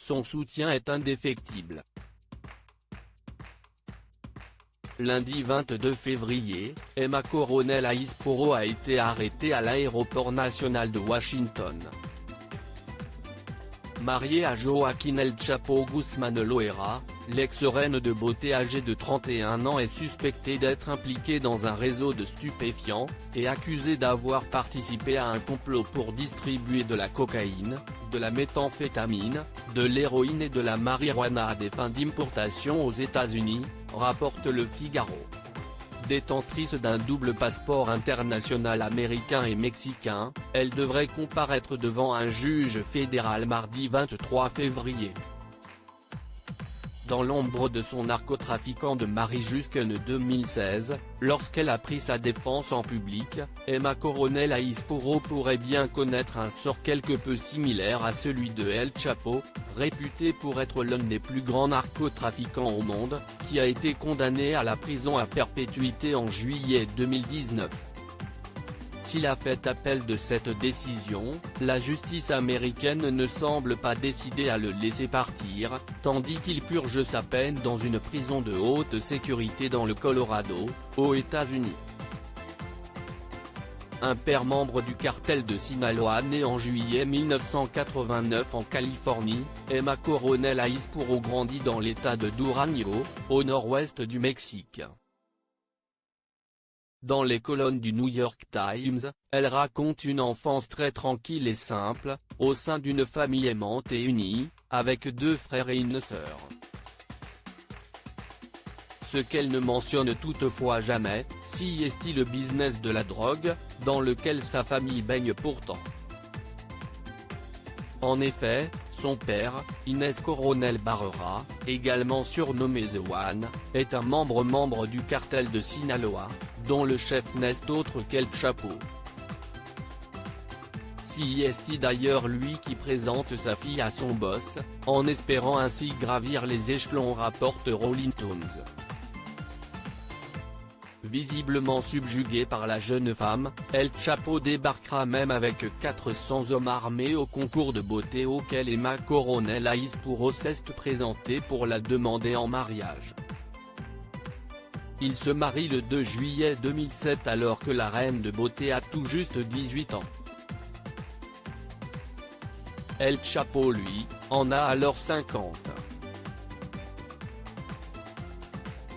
son soutien est indéfectible. Lundi 22 février, Emma Coronel Aispuro a été arrêtée à l'aéroport national de Washington. Mariée à Joaquín El Chapo Guzmán Loera, l'ex-reine de beauté âgée de 31 ans est suspectée d'être impliquée dans un réseau de stupéfiants, et accusée d'avoir participé à un complot pour distribuer de la cocaïne, de la méthamphétamine, de l'héroïne et de la marijuana à des fins d'importation aux États-Unis, rapporte Le Figaro. Détentrice d'un double passeport international américain et mexicain, elle devrait comparaître devant un juge fédéral mardi 23 février. Dans l'ombre de son narcotrafiquant de mari jusqu'en 2016, lorsqu'elle a pris sa défense en public, Emma Coronel Aispuro pourrait bien connaître un sort quelque peu similaire à celui de El Chapo, réputé pour être l'un des plus grands narcotrafiquants au monde, qui a été condamné à la prison à perpétuité en juillet 2019. S'il a fait appel de cette décision, la justice américaine ne semble pas décidée à le laisser partir, tandis qu'il purge sa peine dans une prison de haute sécurité dans le Colorado, aux États-Unis. Un père membre du cartel de Sinaloa né en juillet 1989 en Californie, Emma Coronel Aispuro grandit dans l'état de Durango, au nord-ouest du Mexique. Dans les colonnes du New York Times, elle raconte une enfance très tranquille et simple, au sein d'une famille aimante et unie, avec 2 frères et une sœur. Ce qu'elle ne mentionne toutefois jamais, c'est le business de la drogue, dans lequel sa famille baigne pourtant. En effet, son père, Inés Coronel Barrera, également surnommé The One, est un membre du cartel de Sinaloa, dont le chef n'est autre qu'El Chapo. C'est d'ailleurs lui qui présente sa fille à son boss, en espérant ainsi gravir les échelons, rapporte Rolling Stones. Visiblement subjugué par la jeune femme, El Chapo débarquera même avec 400 hommes armés au concours de beauté auquel Emma Coronel Aispuro s'est présentée pour la demander en mariage. Il se marie le 2 juillet 2007 alors que la reine de beauté a tout juste 18 ans. El Chapo lui, en a alors 50.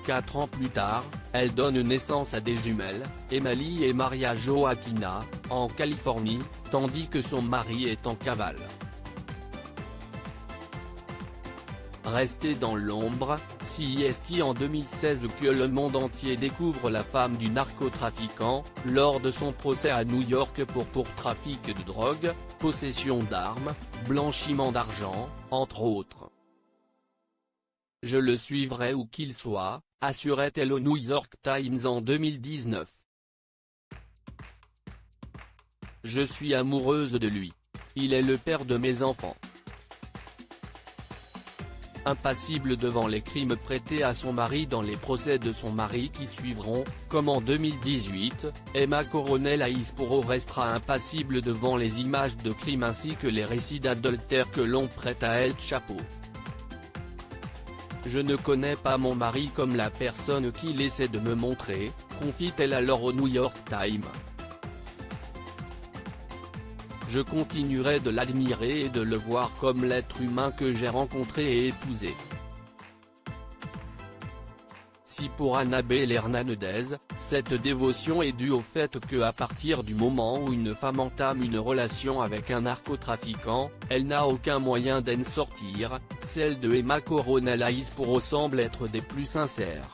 4 ans plus tard, elle donne naissance à des jumelles, Emily et Maria Joaquina, en Californie, tandis que son mari est en cavale. Restée dans l'ombre, c'est en 2016 que le monde entier découvre la femme du narcotrafiquant, lors de son procès à New York pour trafic de drogue, possession d'armes, blanchiment d'argent, entre autres. Je le suivrai où qu'il soit, assurait-elle au New York Times en 2019. Je suis amoureuse de lui. Il est le père de mes enfants. Impassible devant les crimes prêtés à son mari dans les procès de son mari qui suivront, comme en 2018, Emma Coronel Aispuro restera impassible devant les images de crimes ainsi que les récits d'adultère que l'on prête à El Chapo. Je ne connais pas mon mari comme la personne qu'il essaie de me montrer, confie-t-elle alors au New York Times. Je continuerai de l'admirer et de le voir comme l'être humain que j'ai rencontré et épousé. Si pour Annabelle Hernandez, cette dévotion est due au fait que à partir du moment où une femme entame une relation avec un narcotrafiquant, elle n'a aucun moyen d'en sortir, celle de Emma Coronel Aispuro semble être des plus sincères.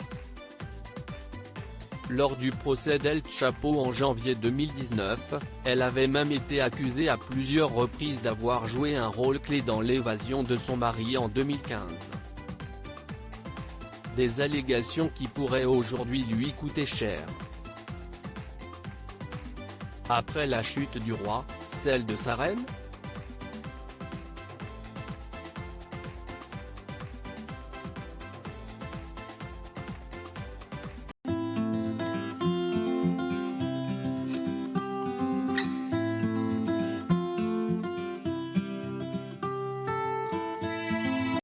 Lors du procès d'El Chapo en janvier 2019, elle avait même été accusée à plusieurs reprises d'avoir joué un rôle clé dans l'évasion de son mari en 2015. Des allégations qui pourraient aujourd'hui lui coûter cher. Après la chute du roi, celle de sa reine ?